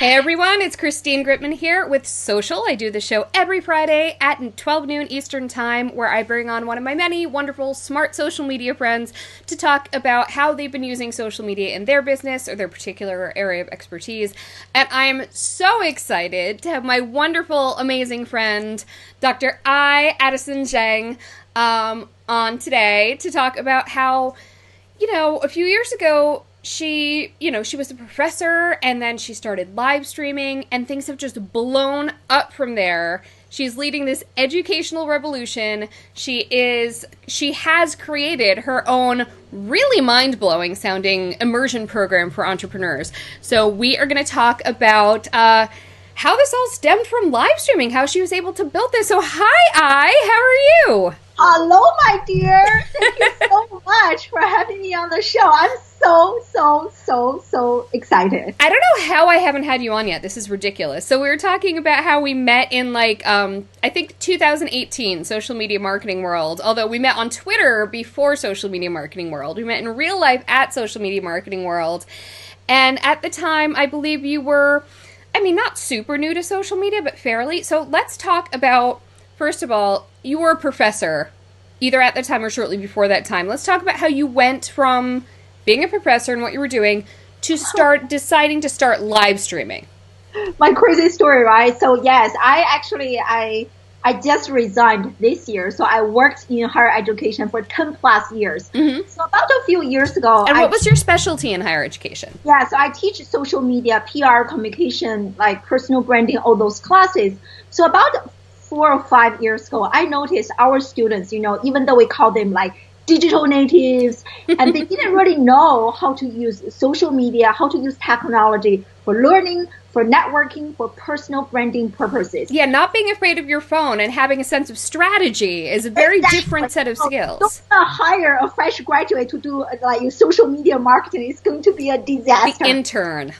Hey everyone, it's Christine Gritman here with Social. I do the show every Friday at 12 noon Eastern Time, where I bring on one of my many wonderful, smart social media friends to talk about how they've been using social media in their business or their particular area of expertise. And I am so excited to have my wonderful, amazing friend, Dr. Addyson-Zhang, on today to talk about how, a few years ago, she was a professor, and then she started live streaming, and things have just blown up from there. She's leading this educational revolution. She has created her own really mind-blowing sounding immersion program for entrepreneurs. So we are going to talk about how this all stemmed from live streaming, how she was able to build this. So hi, how are you? Hello, my dear. Thank you so much for having me on the show. I'm so excited. I don't know how I haven't had you on yet. This is ridiculous. So we were talking about how we met in I think 2018 social media marketing world. Although we met on Twitter before social media marketing world. We met in real life at social media marketing world. And at the time, I believe you were, not super new to social media, but fairly. So let's talk about, first of all, you were a professor, either at the time or shortly before that time. Let's talk about how you went from being a professor and what you were doing to deciding to start live streaming. My crazy story, right? So yes, I just resigned this year. So I worked in higher education for 10 plus years. Mm-hmm. So about a few years ago. And what was your specialty in higher education? Yeah, so I teach social media, PR, communication, like personal branding, all those classes. So about 4 or 5 years ago, I noticed our students, even though we call them like digital natives, and they didn't really know how to use social media, how to use technology for learning, for networking, for personal branding purposes. Yeah, not being afraid of your phone and having a sense of strategy is a very different set of skills. Don't hire a fresh graduate to do social media marketing. It's going to be a disaster. The intern.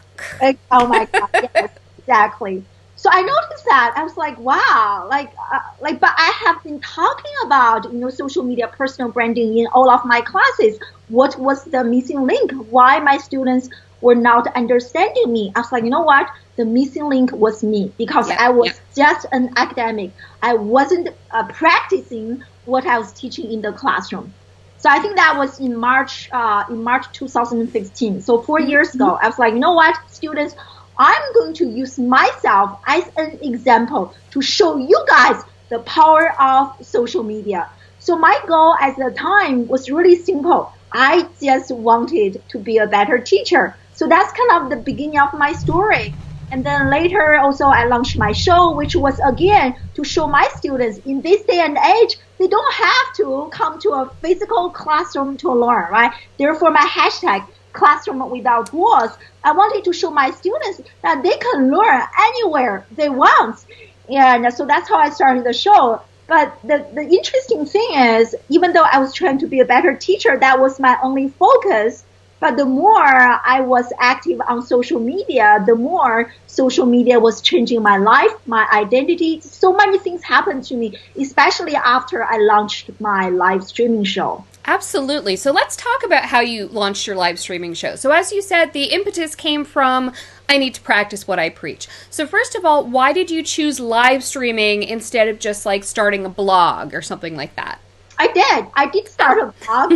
Oh my God, yes, exactly. So I noticed that. I was like, wow, but I have been talking about, social media, personal branding in all of my classes. What was the missing link? Why my students were not understanding me? I was like, you know what? The missing link was me, because I was just an academic. I wasn't practicing what I was teaching in the classroom. So I think that was in March 2015. So 4 years ago, I was like, you know what, students, I'm going to use myself as an example to show you guys the power of social media. So my goal at the time was really simple. I just wanted to be a better teacher. So that's kind of the beginning of my story. And then later also I launched my show, which was again to show my students in this day and age, they don't have to come to a physical classroom to learn, right? Therefore my hashtag, classroom without walls, I wanted to show my students that they can learn anywhere they want. And so that's how I started the show. But the interesting thing is, even though I was trying to be a better teacher, that was my only focus. But the more I was active on social media, the more social media was changing my life, my identity. So many things happened to me, especially after I launched my live streaming show. Absolutely. So let's talk about how you launched your live streaming show. So as you said, the impetus came from, I need to practice what I preach. So first of all, why did you choose live streaming instead of just starting a blog or something like that? I did start a blog.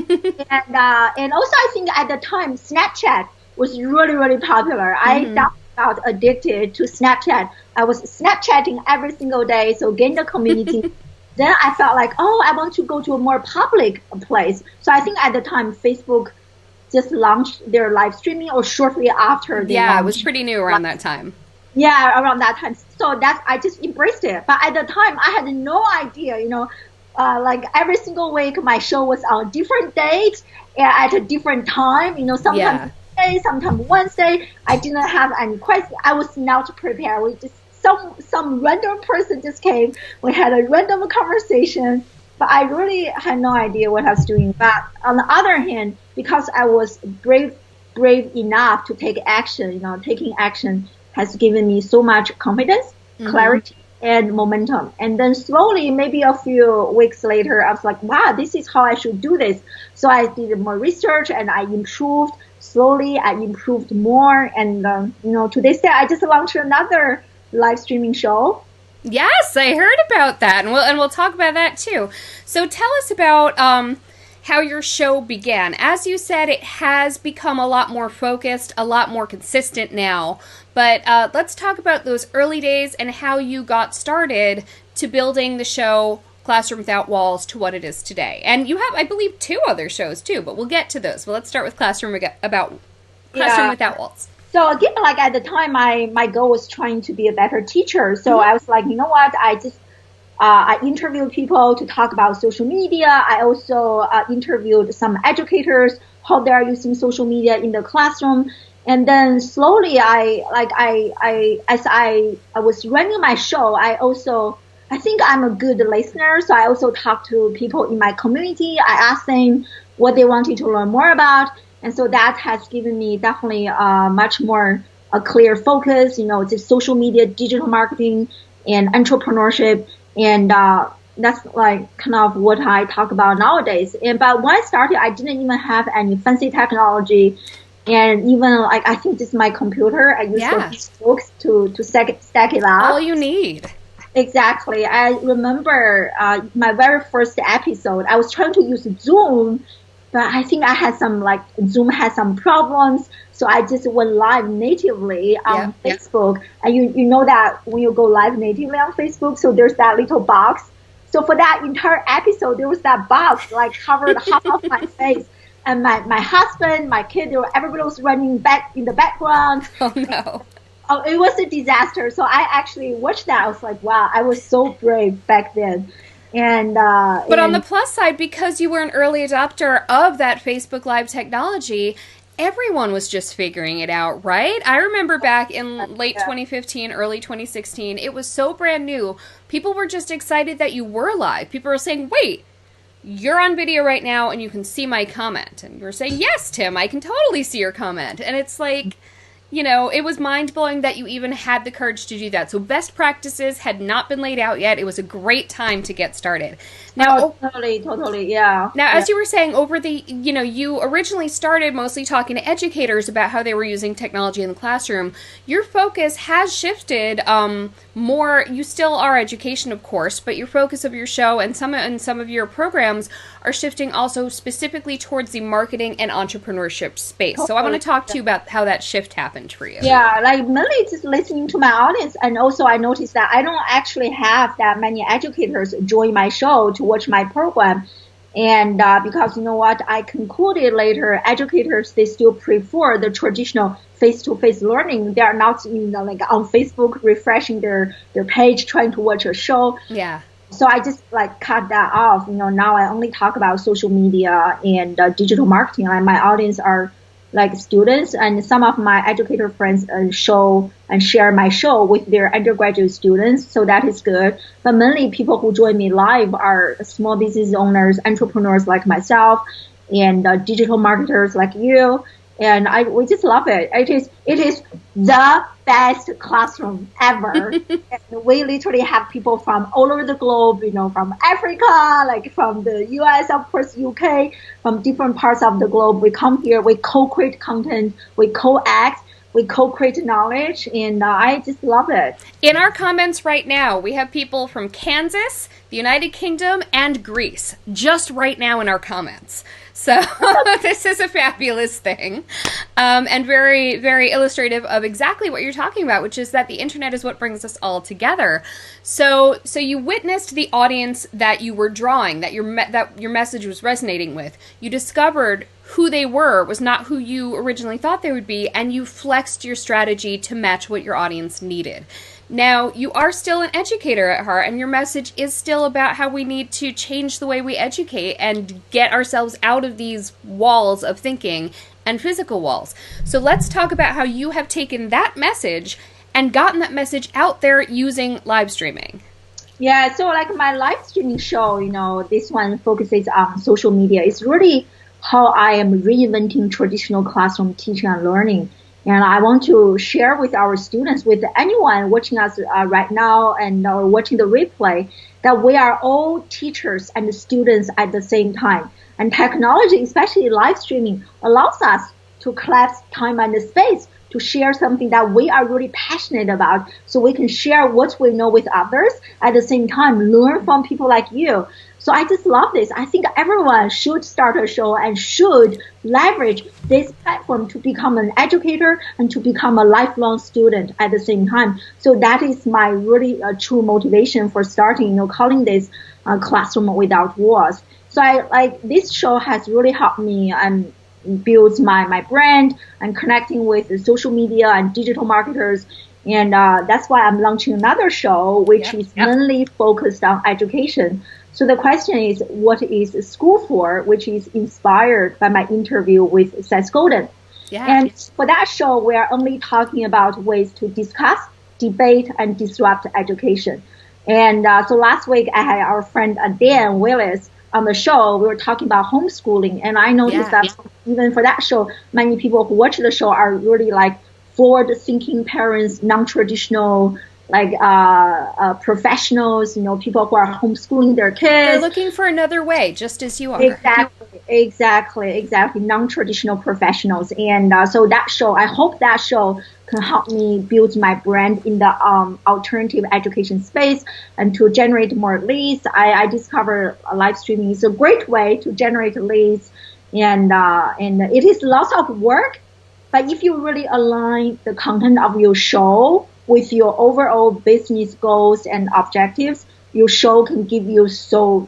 and also I think at the time, Snapchat was really, really popular. Mm-hmm. I got addicted to Snapchat. I was Snapchatting every single day, so gain the community. Then I felt like, I want to go to a more public place. So I think at the time, Facebook just launched their live streaming, or shortly after they launched. It was pretty new around that time. Yeah, around that time. So I just embraced it. But at the time, I had no idea, every single week, my show was on different dates at a different time, sometimes Tuesday, sometimes Wednesday. I didn't have any questions. I was not prepared. We just some random person just came. We had a random conversation, but I really had no idea what I was doing. But on the other hand, because I was brave enough to take action, taking action has given me so much confidence, clarity, and momentum. And then slowly, maybe a few weeks later, I was like, wow, this is how I should do this. So I did more research and I improved slowly I improved more. And, to this day, I just launched another live streaming show. Yes, I heard about that, and we'll talk about that too. So tell us about how your show began. As you said, it has become a lot more focused, a lot more consistent now. But let's talk about those early days and how you got started to building the show Classroom Without Walls to what it is today. And you have, I believe, 2 other shows too, but we'll get to those. Well, let's start with Classroom Without Walls. So again, like at the time, my goal was trying to be a better teacher. So I was like, you know what? I interviewed people to talk about social media. I also interviewed some educators, how they are using social media in the classroom. And then slowly, as I was running my show, I think I'm a good listener. So I also talked to people in my community. I asked them what they wanted to learn more about. And so that has given me definitely much more a clear focus, just social media, digital marketing, and entrepreneurship. And that's like kind of what I talk about nowadays. But when I started, I didn't even have any fancy technology. And even like I think just my computer, I use Facebook to stack it up. All you need. Exactly. I remember my very first episode, I was trying to use Zoom. But I think Zoom had some problems. So I just went live natively on Facebook. And you know that when you go live natively on Facebook, so there's that little box. So for that entire episode, there was that box like covered half of my face. And my husband, my kid, everybody was running back in the background. Oh, no. Oh, it was a disaster. So I actually watched that. I was like, wow, I was so brave back then. But on the plus side, because you were an early adopter of that Facebook Live technology, everyone was just figuring it out, right? I remember back in late 2015, early 2016, it was so brand new. People were just excited that you were live. People were saying, wait, you're on video right now and you can see my comment. And you were saying, yes, Tim, I can totally see your comment. And it's like, it was mind-blowing that you even had the courage to do that. So best practices had not been laid out yet. It was a great time to get started. Now, totally, yeah. Now, as you were saying, you originally started mostly talking to educators about how they were using technology in the classroom. Your focus has shifted more. You still are education, of course, but your focus of your show and some of your programs are shifting also specifically towards the marketing and entrepreneurship space. Totally. So I want to talk to you about how that shift happened for you. Yeah, like mainly just listening to my audience. And also I noticed that I don't actually have that many educators join my show to watch my program. And because you know what, I concluded later, educators, they still prefer the traditional face-to-face learning. They are not on Facebook refreshing their page trying to watch a show. Yeah. So I just cut that off. Now I only talk about social media and digital marketing. And my audience are students, and some of my educator friends share my show with their undergraduate students. So that is good. But mainly people who join me live are small business owners, entrepreneurs like myself, and digital marketers like you. And we just love it. It is the best classroom ever. And we literally have people from all over the globe, from Africa, from the US, of course, UK, from different parts of the globe. We come here, we co-create content, we co-act, we co-create knowledge, and I just love it. In our comments right now, we have people from Kansas, the United Kingdom, and Greece, just right now in our comments. So this is a fabulous thing, and very, very illustrative of exactly what you're talking about, which is that the internet is what brings us all together. So you witnessed the audience that you were drawing, that your message was resonating with. You discovered who they were was not who you originally thought they would be, and you flexed your strategy to match what your audience needed. Now, you are still an educator at heart, and your message is still about how we need to change the way we educate and get ourselves out of these walls of thinking and physical walls. So let's talk about how you have taken that message and gotten that message out there using live streaming. Yeah, so my live streaming show, this one focuses on social media. It's really how I am reinventing traditional classroom teaching and learning. And I want to share with our students, with anyone watching us right now and or watching the replay, that we are all teachers and students at the same time. And technology, especially live streaming, allows us to collapse time and space to share something that we are really passionate about, so we can share what we know with others, at the same time learn from people like you. So I just love this. I think everyone should start a show and should leverage this platform to become an educator and to become a lifelong student at the same time. So that is my really true motivation for starting, calling this Classroom Without Walls. So this show has really helped me and builds my brand and connecting with the social media and digital marketers. And that's why I'm launching another show, which is mainly focused on education. So the question is, what is school for, which is inspired by my interview with Seth Godin. Yeah. And for that show, we are only talking about ways to discuss, debate, and disrupt education. And so last week, I had our friend Dan Willis on the show. We were talking about homeschooling. And I noticed that even for that show, many people who watch the show are really like forward-thinking parents, non-traditional professionals, people who are homeschooling their kids. They're looking for another way, just as you are. Exactly. Non-traditional professionals. And so that show, I hope that show can help me build my brand in the alternative education space and to generate more leads. I discovered live streaming is a great way to generate leads, and it is lots of work. But if you really align the content of your show with your overall business goals and objectives, your show can give you so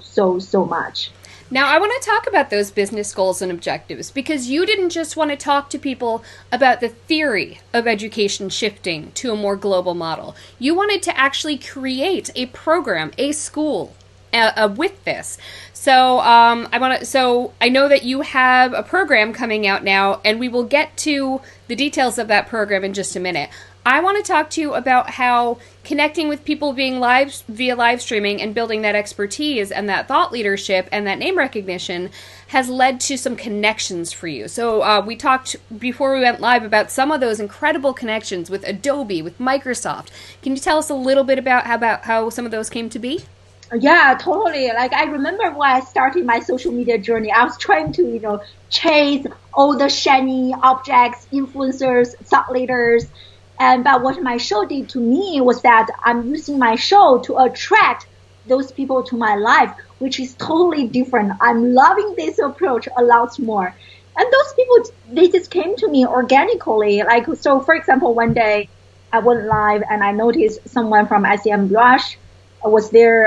much. Now, I want to talk about those business goals and objectives, because you didn't just want to talk to people about the theory of education shifting to a more global model. You wanted to actually create a program, a school with this. So I know that you have a program coming out now, and we will get to the details of that program in just a minute. I want to talk to you about how connecting with people via live streaming and building that expertise and that thought leadership and that name recognition has led to some connections for you. So we talked before we went live about some of those incredible connections with Adobe, with Microsoft. Can you tell us a little bit about how some of those came to be? Yeah, totally. Like I remember when I started my social media journey, I was trying to, chase all the shiny objects, influencers, thought leaders. But what my show did to me was that I'm using my show to attract those people to my life, which is totally different. I'm loving this approach a lot more. And those people, they just came to me organically. So for example, one day I went live and I noticed someone from SEMrush was there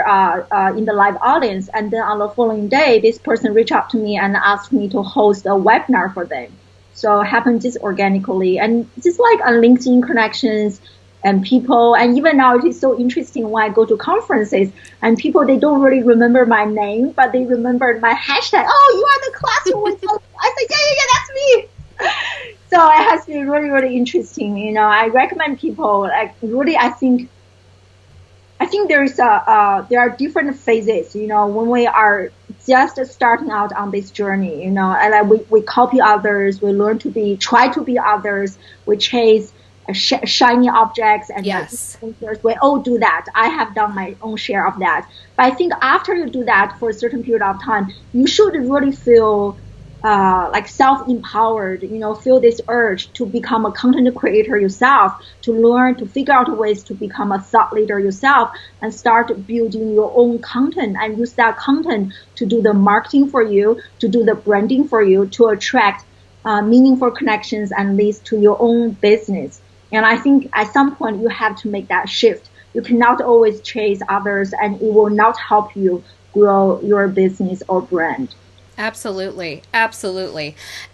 in the live audience. And then on the following day, this person reached out to me and asked me to host a webinar for them. So it happened just organically, and just like on LinkedIn connections and people. And even now it is so interesting when I go to conferences and people, they don't really remember my name, but they remember my hashtag. Oh, you are the Classroom with. I said, yeah, that's me. So it has been really, really interesting. I recommend people, really, I think there are different phases, when we are just starting out on this journey, and we copy others, we learn try to be others, we chase shiny objects and we all do that. I have done my own share of that. But I think after you do that for a certain period of time, you should really feel self-empowered, feel this urge to become a content creator yourself, to learn, to figure out ways to become a thought leader yourself and start building your own content and use that content to do the marketing for you, to do the branding for you, to attract meaningful connections and leads to your own business. And I think at some point you have to make that shift. You cannot always chase others, and it will not help you grow your business or brand. Absolutely.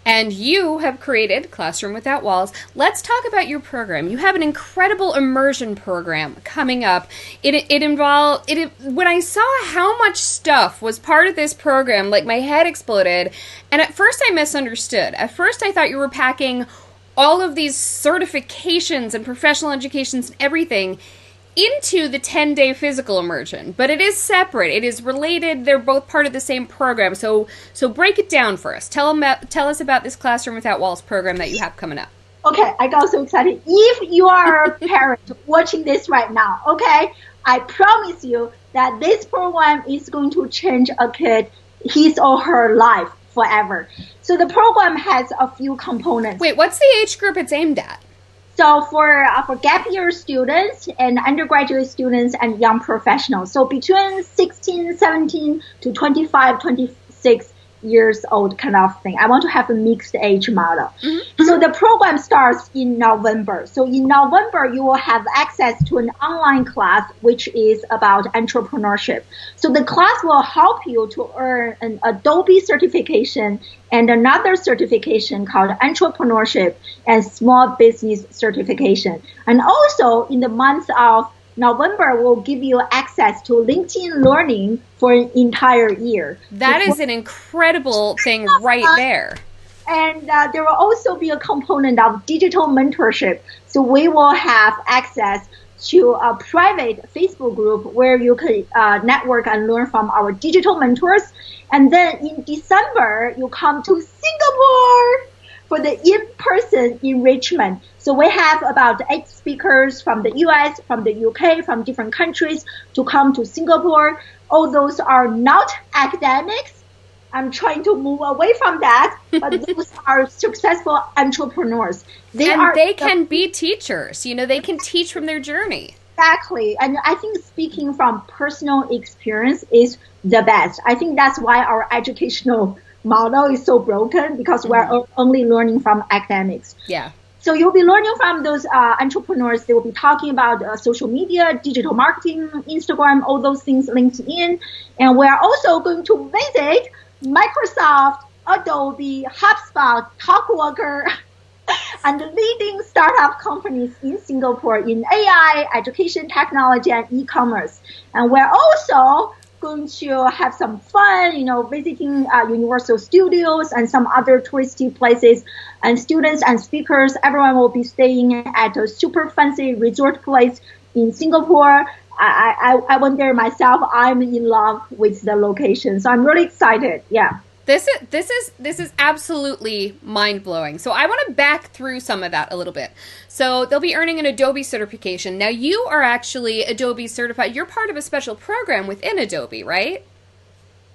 And you have created Classroom Without Walls. Let's talk about your program. You have an incredible immersion program coming up. When I saw how much stuff was part of this program, my head exploded. And at first I misunderstood. At first I thought you were packing all of these certifications and professional educations and everything into the 10-day physical immersion, but it is separate. It is related. They're both part of the same program. So break it down for us. Tell us about this Classroom Without Walls program that you have coming up. Okay, I got so excited. If you are a parent watching this right now, okay, I promise you that this program is going to change a kid, his or her life. forever. So the program has a few components. Wait, what's the age group it's aimed at? So for gap year students and undergraduate students and young professionals, so between 16, 17 to 25, 26 years old kind of thing. I want to have a mixed age model. Mm-hmm. So the program starts in November. So in November, you will have access to an online class, which is about entrepreneurship. So the class will help you to earn an Adobe certification and another certification called entrepreneurship and small business certification. And also in the month of November will give you access to LinkedIn Learning for an entire year. That is an incredible thing right there. And there will also be a component of digital mentorship. So we will have access to a private Facebook group where you can network and learn from our digital mentors. And then in December, you come to Singapore for the in-person enrichment. So we have about 8 speakers from the US, from the UK, from different countries to come to Singapore. All those are not academics. I'm trying to move away from that, but those are successful entrepreneurs. They can be teachers. You know, they can teach from their journey. Exactly. And I think speaking from personal experience is the best. I think that's why our educational model is so broken, because we're only learning from academics. Yeah. So you'll be learning from those entrepreneurs. They will be talking about social media, digital marketing, Instagram, all those things, LinkedIn. And we're also going to visit Microsoft, Adobe, HubSpot, TalkWalker, and the leading startup companies in Singapore in AI, education technology, and e-commerce. And we're also going to have some fun, you know, visiting Universal Studios and some other touristy places. And students and speakers, everyone will be staying at a super fancy resort place in Singapore. I went there myself. I'm in love with the location, so I'm really excited. Yeah. This is absolutely mind-blowing. So I want to back through some of that a little bit. So they'll be earning an Adobe certification. Now you are actually Adobe certified. You're part of a special program within Adobe, right?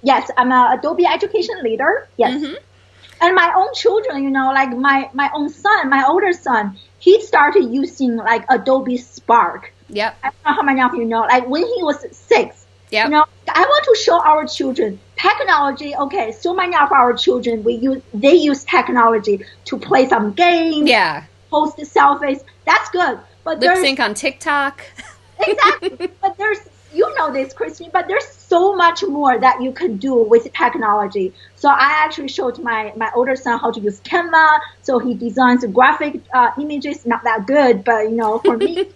Yes, I'm an Adobe education leader. Yes. Mm-hmm. And my own children, you know, like my own son, my older son, he started using like Adobe Spark. Yep. I don't know how many of you know, like when he was 6. Yep. You know, I want to show our children technology. Okay, so many of our children, they use technology to play some games. Yeah. Post selfies. That's good. But lip sync on TikTok. Exactly. But you know this, Christine, but there's so much more that you can do with technology. So I actually showed my older son how to use Canva. So he designs graphic images, not that good, but you know, for me.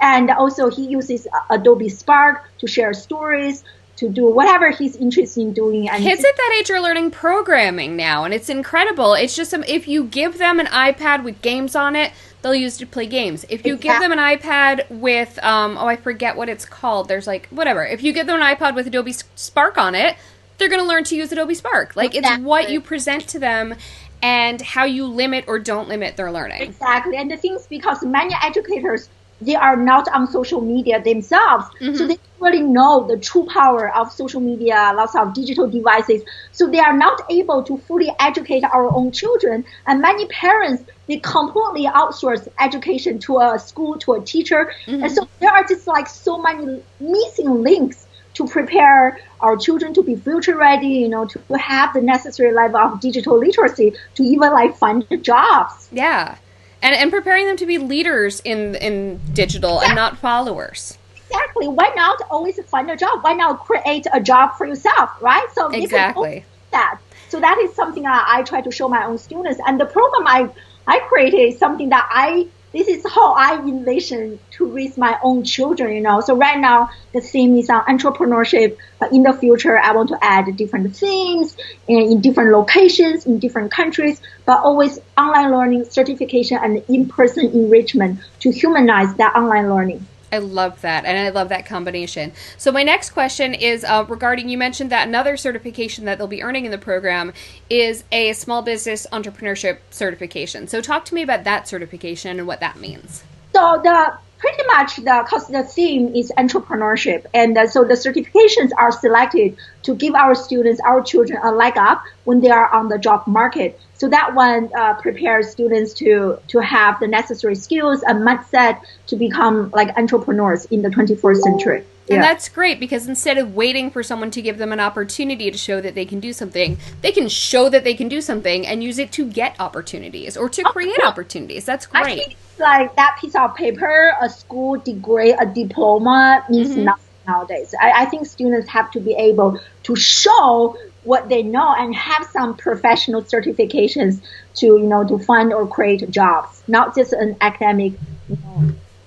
And also he uses Adobe Spark to share stories, to do whatever he's interested in doing. And kids at that age are learning programming now, and it's incredible. It's just if you give them an iPad with games on it, they'll use it to play games. If you give them an iPad with, I forget what it's called. There's like, whatever. If you give them an iPad with Adobe Spark on it, they're going to learn to use Adobe Spark. Like, it's what you present to them and how you limit or don't limit their learning. Exactly. And the things, because many educators, they are not on social media themselves. Mm-hmm. So they don't really know the true power of social media, lots of digital devices. So they are not able to fully educate our own children. And many parents, they completely outsource education to a school, to a teacher. Mm-hmm. And so there are just like so many missing links to prepare our children to be future ready, you know, to have the necessary level of digital literacy to even like find jobs. Yeah. And preparing them to be leaders in digital and not followers. Exactly. Why not always find a job? Why not create a job for yourself, right? So exactly. That. So that is something I try to show my own students. And the program I created is something that this is how I envision to raise my own children, you know. So right now, the theme is on entrepreneurship. But in the future, I want to add different themes in different locations, in different countries, but always online learning, certification, and in-person enrichment to humanize that online learning. I love that, and I love that combination. So my next question is regarding, you mentioned that another certification that they'll be earning in the program is a small business entrepreneurship certification. So talk to me about that certification and what that means. So the pretty much because the theme is entrepreneurship. And so the certifications are selected to give our students, our children a leg up when they are on the job market. So that one prepares students to have the necessary skills and mindset to become like entrepreneurs in the 21st century. And that's great, because instead of waiting for someone to give them an opportunity to show that they can do something, they can show that they can do something and use it to get opportunities or to create opportunities. That's great. I think like that piece of paper, a school degree, a diploma means nothing nowadays. I think students have to be able to show what they know and have some professional certifications to, to find or create jobs, not just an academic,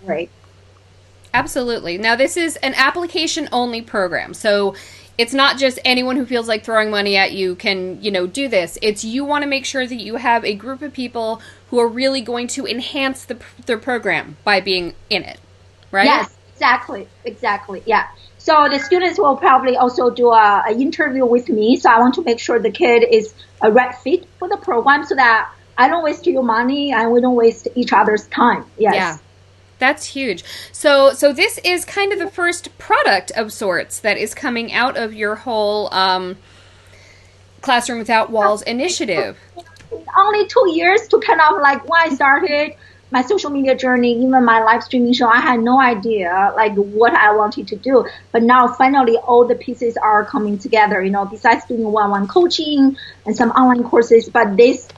grade. Absolutely. Now, this is an application-only program, so it's not just anyone who feels like throwing money at you can, do this. It's you want to make sure that you have a group of people who are really going to enhance the program by being in it, right? Yes, exactly, yeah. So the students will probably also do an interview with me, so I want to make sure the kid is a right fit for the program so that I don't waste your money and we don't waste each other's time. Yes. Yeah. That's huge. So this is kind of the first product of sorts that is coming out of your whole Classroom Without Walls initiative. Only 2 years to kind of like when I started my social media journey, even my live streaming show, I had no idea like what I wanted to do. But now finally all the pieces are coming together, besides doing one-on-one coaching and some online courses. But this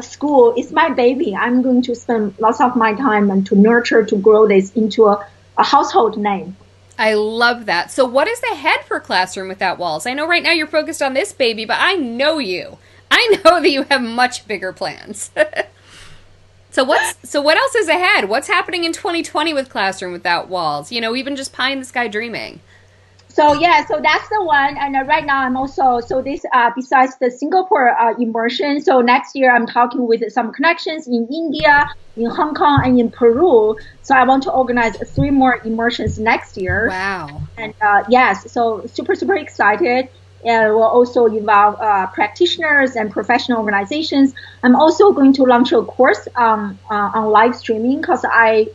school is my baby. I'm going to spend lots of my time and to nurture, to grow this into a household name. I love that. So what is ahead for Classroom Without Walls? I know right now you're focused on this baby, but I know you. I know that you have much bigger plans. So what else is ahead? What's happening in 2020 with Classroom Without Walls? Even just pie in the sky dreaming. So that's the one. And right now I'm also, this, besides the Singapore immersion, so next year I'm talking with some connections in India, in Hong Kong, and in Peru. So I want to organize 3 more immersions next year. Wow. And yes, so super excited. And we'll also involve practitioners and professional organizations. I'm also going to launch a course on live streaming because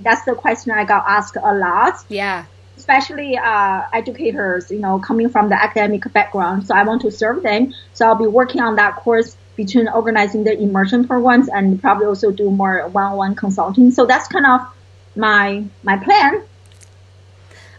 that's the question I got asked a lot. Yeah. Especially educators, coming from the academic background. So I want to serve them. So I'll be working on that course between organizing the immersion programs and probably also do more one-on-one consulting. So that's kind of my plan.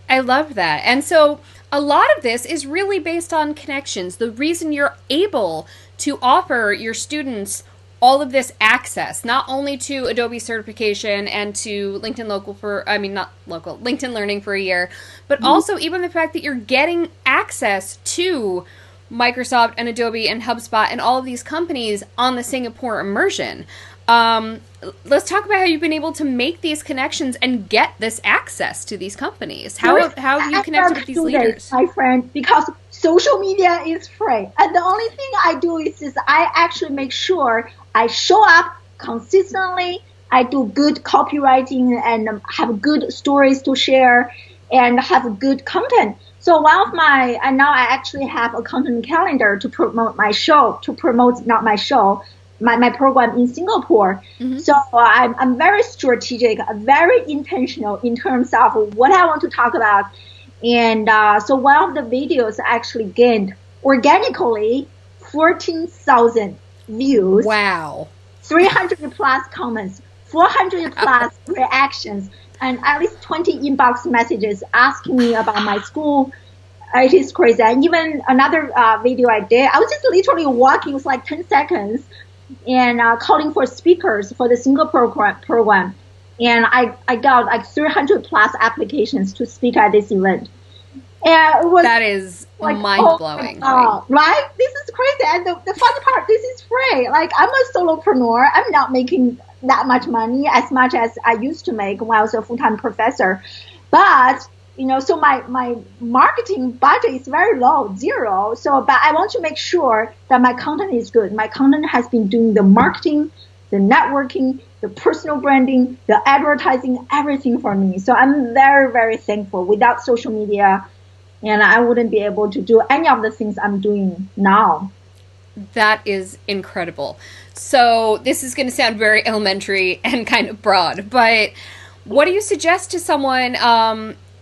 I love that. And so a lot of this is really based on connections. The reason you're able to offer your students all of this access, not only to Adobe certification and to LinkedIn LinkedIn Learning for a year, but also even the fact that you're getting access to Microsoft and Adobe and HubSpot and all of these companies on the Singapore immersion. Let's talk about how you've been able to make these connections and get this access to these companies. How have you connected with these leaders? My friend, because social media is free. And the only thing I do is I actually make sure I show up consistently. I do good copywriting and have good stories to share and have good content. So and now I actually have a content calendar to promote my show, my program in Singapore. Mm-hmm. So I'm very strategic, very intentional in terms of what I want to talk about. And so one of the videos actually gained organically 14,000 views. Wow. 300 plus comments, 400 plus reactions, and at least 20 inbox messages asking me about my school. It is crazy. And even another video I did, I was just literally walking, it was like 10 seconds, and calling for speakers for the Singapore program. And I got like 300 plus applications to speak at this event. And it was that is like, mind-blowing. Right? This is crazy. And the funny part, this is free. Like, I'm a solopreneur. I'm not making that much money as much as I used to make when I was a full-time professor. But, so my marketing budget is very low, 0. So, but I want to make sure that my content is good. My content has been doing the marketing, the networking, the personal branding, the advertising, everything for me. So I'm very, very thankful. Without social media, and I wouldn't be able to do any of the things I'm doing now. That is incredible. So this is going to sound very elementary and kind of broad, but What do you suggest to someone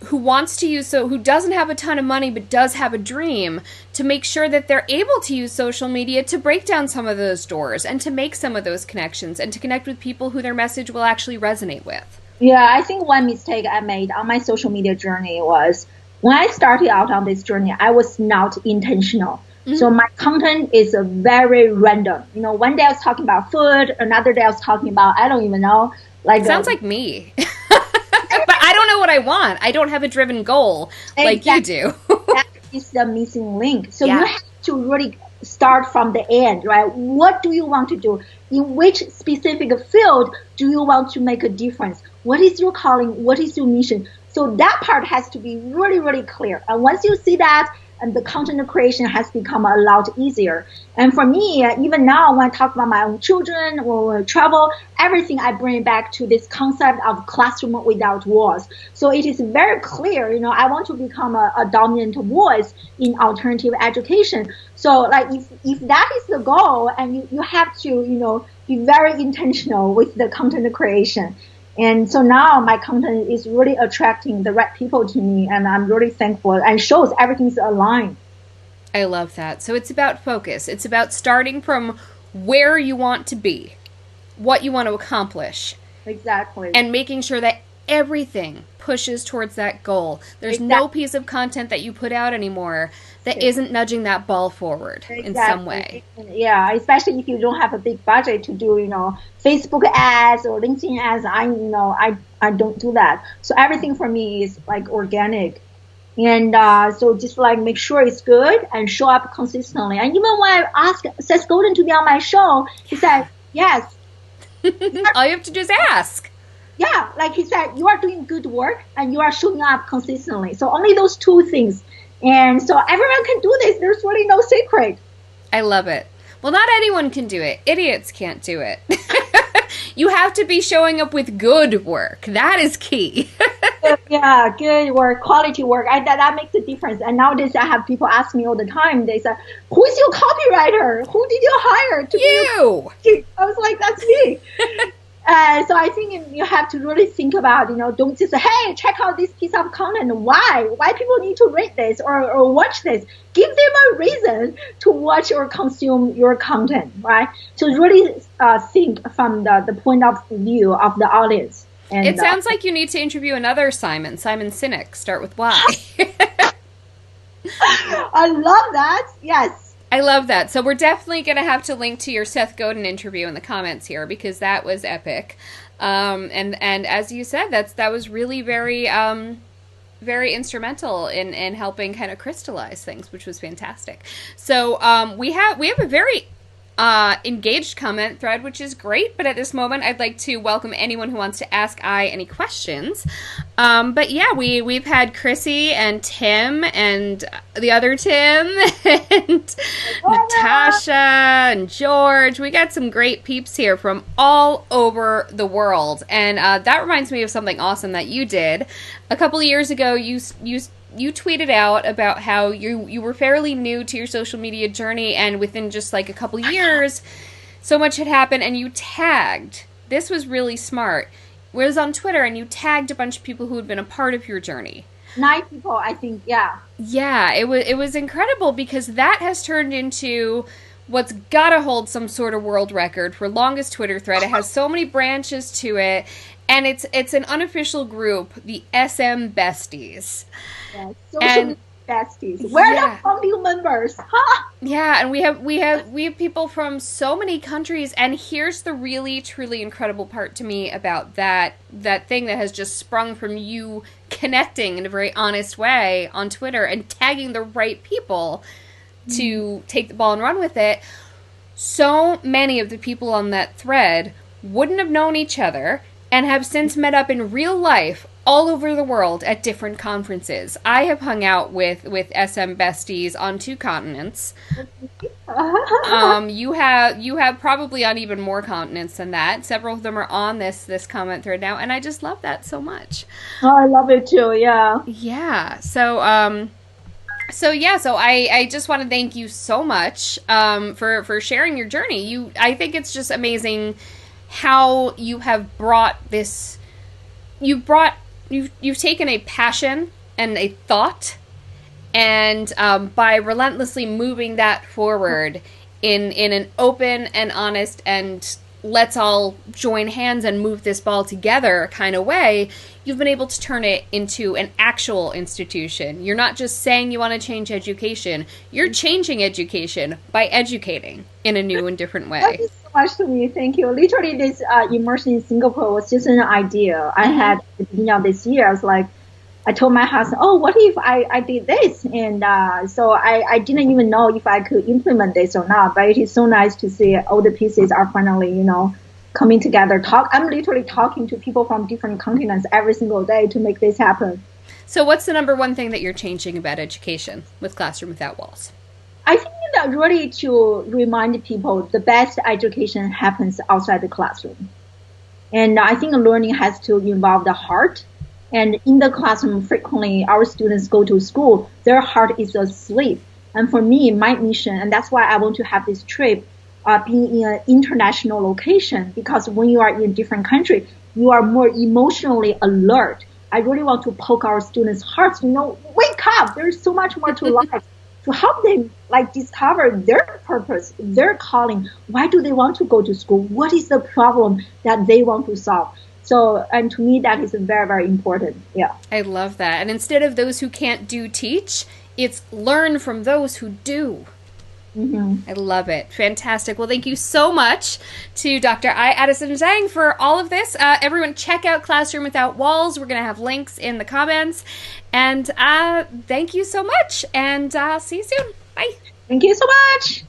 who wants to who doesn't have a ton of money but does have a dream, to make sure that they're able to use social media to break down some of those doors and to make some of those connections and to connect with people who their message will actually resonate with? Yeah, I think one mistake I made on my social media journey was when I started out on this journey, I was not intentional. Mm-hmm. So my content is very random. You know, one day I was talking about food, another day I was talking about, I don't even know. Like sounds like me. But I don't know what I want. I don't have a driven goal like you do. That is the missing link. So you have to really start from the end, right? What do you want to do? In which specific field do you want to make a difference? What is your calling? What is your mission? So that part has to be really, really clear. And once you see that, and the content creation has become a lot easier. And for me, even now, when I talk about my own children or when I travel, everything I bring back to this concept of classroom without walls. So it is very clear, you know, I want to become a dominant voice in alternative education. So like if that is the goal, and you have to, you know, be very intentional with the content creation. And so now my content is really attracting the right people to me, and I'm really thankful, and shows everything's aligned. I love that. So it's about focus. It's about starting from where you want to be, what you want to accomplish. Exactly. And making sure that everything pushes towards that goal. There's no piece of content that you put out anymore that isn't nudging that ball forward in some way. Yeah, especially if you don't have a big budget to do, you know, Facebook ads or LinkedIn ads. I don't do that. So everything for me is like organic. And so just like make sure it's good and show up consistently. And even when I asked Seth Godin to be on my show, he said, yes. All you have to do is ask. Yeah, like he said, you are doing good work and you are showing up consistently. So only those two things. And so everyone can do this. There's really no secret. I love it. Well, not anyone can do it. Idiots can't do it. You have to be showing up with good work. That is key. Yeah, good work, quality work. That makes a difference. And nowadays I have people ask me all the time. They say, who is your copywriter? Who did you hire to you? I was like, that's me. So I think you have to really think about, you know, don't just say, hey, check out this piece of content. Why people need to read this or watch this? Give them a reason to watch or consume your content, right? So really think from the point of view of the audience. And, it sounds like you need to interview another Simon Sinek. Start with why. I love that. Yes. I love that. So we're definitely going to have to link to your Seth Godin interview in the comments here, because that was epic. And as you said, that was really very, very instrumental in helping kind of crystallize things, which was fantastic. So we have a very engaged comment thread, which is great, but at this moment I'd like to welcome anyone who wants to ask I any questions. But yeah, we've had Chrissy and Tim and the other Tim and Natasha and George. We got some great peeps here from all over the world, and that reminds me of something awesome that you did a couple of years ago. You tweeted out about how you were fairly new to your social media journey, and within just like a couple years, so much had happened, and you tagged. This was really smart. It was on Twitter, and you tagged a bunch of people who had been a part of your journey. 9 people, I think, yeah. Yeah, it was incredible, because that has turned into what's gotta hold some sort of world record for longest Twitter thread. It has so many branches to it, and it's an unofficial group, the SM Besties. Yeah, social besties. Where are the founding members? Huh? Yeah, and we have people from so many countries, and here's the really truly incredible part to me about that thing that has just sprung from you connecting in a very honest way on Twitter and tagging the right people to take the ball and run with it. So many of the people on that thread wouldn't have known each other and have since met up in real life all over the world at different conferences. I have hung out with SM Besties on 2 continents. You have probably on even more continents than that. Several of them are on this comment thread now, and I just love that so much. Oh, I love it too. Yeah. Yeah. So I just want to thank you so much for sharing your journey. I think it's just amazing how you have brought this you've taken a passion and a thought, and by relentlessly moving that forward in an open and honest and let's all join hands and move this ball together kind of way, you've been able to turn it into an actual institution. You're not just saying you want to change education, you're changing education by educating in a new and different way. Thank you so much to me. Thank you. Literally, this immersion in Singapore was just an idea I had at the beginning of this year. I was like, I told my husband, oh, what if I did this? And so I didn't even know if I could implement this or not. But it is so nice to see all the pieces are finally, coming together. I'm literally talking to people from different continents every single day to make this happen. So what's the number one thing that you're changing about education with Classroom Without Walls? I think that really to remind people the best education happens outside the classroom. And I think learning has to involve the heart. And in the classroom, frequently our students go to school, their heart is asleep. And for me, my mission, and that's why I want to have this trip, being in an international location, because when you are in a different country, you are more emotionally alert. I really want to poke our students' hearts, wake up. There's so much more to life. To help them discover their purpose, their calling. Why do they want to go to school? What is the problem that they want to solve? So, and to me, that is very, very important. Yeah. I love that. And instead of those who can't do teach, it's learn from those who do. Mm-hmm. I love it. Fantastic. Well, thank you so much to Dr. Addyson-Zhang for all of this. Everyone check out Classroom Without Walls. We're going to have links in the comments. And thank you so much. And I'll see you soon. Bye. Thank you so much.